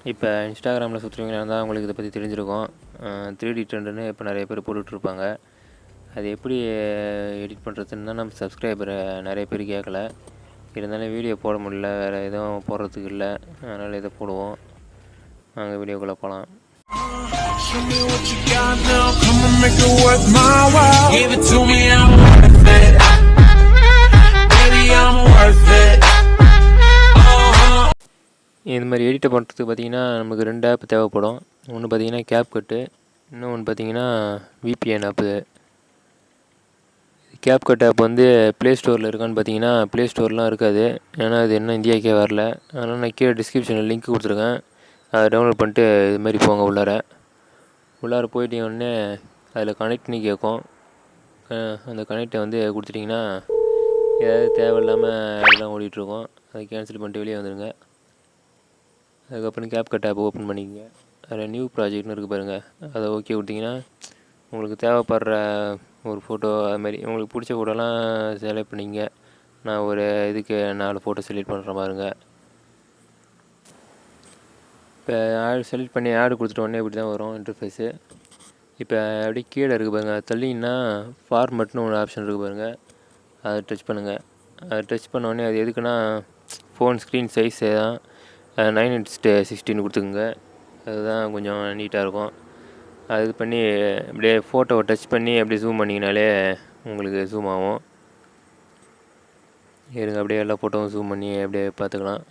இப்போ இன்ஸ்டாகிராமில் சுற்றுறவங்களா இருந்தால் உங்களுக்கு இதை பற்றி தெரிஞ்சிருக்கும். 3D ட்ரெண்டுன்னு இப்போ நிறைய பேர் போட்டுட்ருப்பாங்க. அது எப்படி எடிட் பண்ணுறதுன்னு தான் நம்ம சப்ஸ்கிரைபரை நிறைய பேர் கேட்கல. இருந்தாலும் வீடியோ போட முடியல, வேறு எதுவும் போடுறதுக்கு இல்லை, அதனால் இதை போடுவோம். நாங்கள் வீடியோக்குள்ளே போகலாம். Show me what you got now, come and make it worth my while. Give it to me, I'm worth it. Baby, I'm worth it. இந்த மாதிரி எடிட்டை பண்ணுறதுக்கு பார்த்திங்கன்னா நமக்கு 2 ஆப் தேவைப்படும். ஒன்று பார்த்திங்கன்னா CAPCUT, இன்னொன்று பார்த்திங்கன்னா VPN ஆப்பு. CAPCUT ஆப் வந்து ப்ளே ஸ்டோரில் இருக்கான்னு பார்த்தீங்கன்னா ப்ளே ஸ்டோர்லாம் இருக்காது. ஏன்னா அது இன்னும் இந்தியாவுக்கே வரல. அதனால் நான் கீழே டிஸ்கிரிப்ஷனில் லிங்க் கொடுத்துருக்கேன். அதை டவுன்லோட் பண்ணிட்டு இது மாதிரி போங்க. உள்ளார போயிட்டீங்கன்னே அதில் கனெக்ட்னு கேட்கும். அந்த கனெக்டை வந்து கொடுத்துட்டிங்கன்னா ஏதாவது தேவையில்லாமல் அதெல்லாம் ஓடிட்டுருக்கோம். அதை கேன்சல் பண்ணிட்டு வெளியே வந்துடுங்க. அதுக்கப்புறம் CAPCUT ஆப் ஓப்பன் பண்ணிக்கங்க. அதில் நியூ ப்ராஜெக்ட்னு இருக்குது பாருங்கள், அதை ஓகே கொடுத்தீங்கன்னா உங்களுக்கு தேவைப்படுற ஒரு ஃபோட்டோ அதுமாதிரி உங்களுக்கு பிடிச்ச ஃபோட்டோலாம் செலக்ட் பண்ணிங்க. நான் ஒரு இதுக்கு 4 ஃபோட்டோ செலக்ட் பண்ணுற பாருங்க. இப்போ ஆட் செலக்ட் பண்ணி ஆடு கொடுத்துட்ட உடனே இப்படி தான் வரும் இன்டர்ஃபேஸு. இப்போ அப்படியே கீழே இருக்குது பாருங்கள், தள்ளிங்கன்னா ஃபார்மட்னு ஒரு ஆப்ஷன் இருக்குது பாருங்கள், அதை டச் பண்ணுங்கள். அதை டச் பண்ண உடனே அது எதுக்குன்னா ஃபோன் ஸ்க்ரீன் சைஸு தான் 9:16 கொடுத்துக்குங்க. அதுதான் கொஞ்சம் நீட்டாக இருக்கும். அது பண்ணி அப்படியே ஃபோட்டோவை டச் பண்ணி அப்படியே ஜூம் பண்ணிங்கனாலே உங்களுக்கு ஜூம் ஆகும். இருங்க, அப்படியே எல்லா ஃபோட்டோவும் ஜூம் பண்ணி அப்படியே பார்த்துக்கலாம்.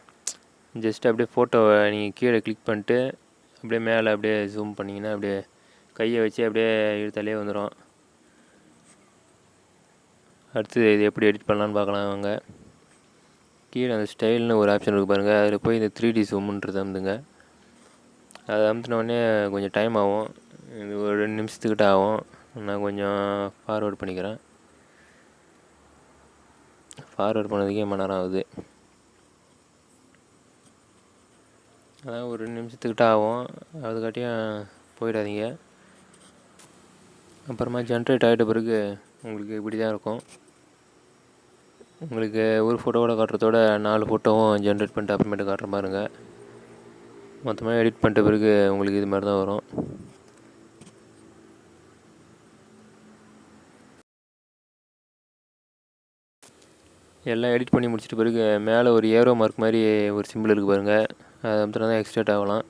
ஜஸ்ட் அப்படியே ஃபோட்டோவை நீங்கள் கீழே கிளிக் பண்ணிட்டு அப்படியே மேலே அப்படியே ஜூம் பண்ணிங்கன்னா அப்படியே கையை வச்சு அப்படியே இழுத்தாலே வந்துடும். அடுத்து இது எப்படி எடிட் பண்ணலான்னு பார்க்கலாம் வாங்க. கீழே அந்த ஸ்டைல்னு ஒரு ஆப்ஷன் இருக்குது பாருங்கள், அதில் போய் இந்த 3D ஜூம்ன்றது அமுத்துங்க. அதை அமுத்தினோடனே கொஞ்சம் டைம் ஆகும். இது ஒரு 2 நிமிஷத்துக்கிட்ட ஆகும். நான் கொஞ்சம் ஃபார்வேர்ட் பண்ணிக்கிறேன். ஃபார்வேர்ட் பண்ணதுக்கே மணி நேரம் ஆகுது. அதான் ஒரு 2 நிமிஷத்துக்கிட்ட ஆகும். அதுக்காட்டியும் போயிடாதீங்க. அப்புறமா ஜென்ரேட் ஆகிட்ட பிறகு உங்களுக்கு இப்படி தான் இருக்கும். உங்களுக்கு ஒரு ஃபோட்டோவோட காட்டுறதோட 4 ஃபோட்டோவும் ஜென்ரேட் பண்ணிட்டு அப்புறமேட்டு காட்டுற பாருங்க. மொத்தமாக எடிட் பண்ணிட்ட பிறகு உங்களுக்கு இது மாதிரி தான் வரும். எல்லாம் எடிட் பண்ணி முடிச்சிட்ட பிறகு மேலே ஒரு ஏரோ மார்க் மாதிரி ஒரு சிம்பிள் இருக்குது பாருங்கள், அதை அமுத்தினா தான் எக்ஸ்ட்ராக்ட் ஆகலாம்.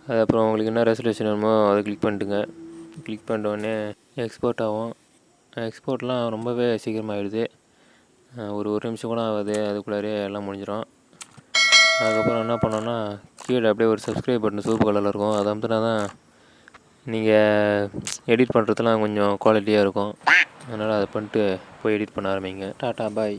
அது அப்புறம் உங்களுக்கு என்ன ரெசல்யூஷன் வேணுமோ அதை கிளிக் பண்ணிட்டுங்க. கிளிக் பண்ணிட்ட உடனே எக்ஸ்போர்ட் ஆகும். எக்ஸ்போர்ட்லாம் ரொம்பவே சீக்கிரமாகிடுது. ஒரு நிமிஷம் கூட ஆகாது, அதுக்குள்ளாரே எல்லாம் முடிஞ்சிடும். அதுக்கப்புறம் என்ன பண்ணோன்னா கீழே அப்படியே ஒரு சப்ஸ்கிரைப் பட்டன் சூப்பர் கலரில் இருக்கும், அதை அமுத்தினா தான் நீங்கள் எடிட் பண்ணுறதுலாம் கொஞ்சம் குவாலிட்டியாக இருக்கும். அதனால் அதை பண்ணிட்டு போய் எடிட் பண்ண ஆரம்பிங்க. டாட்டா பாய்.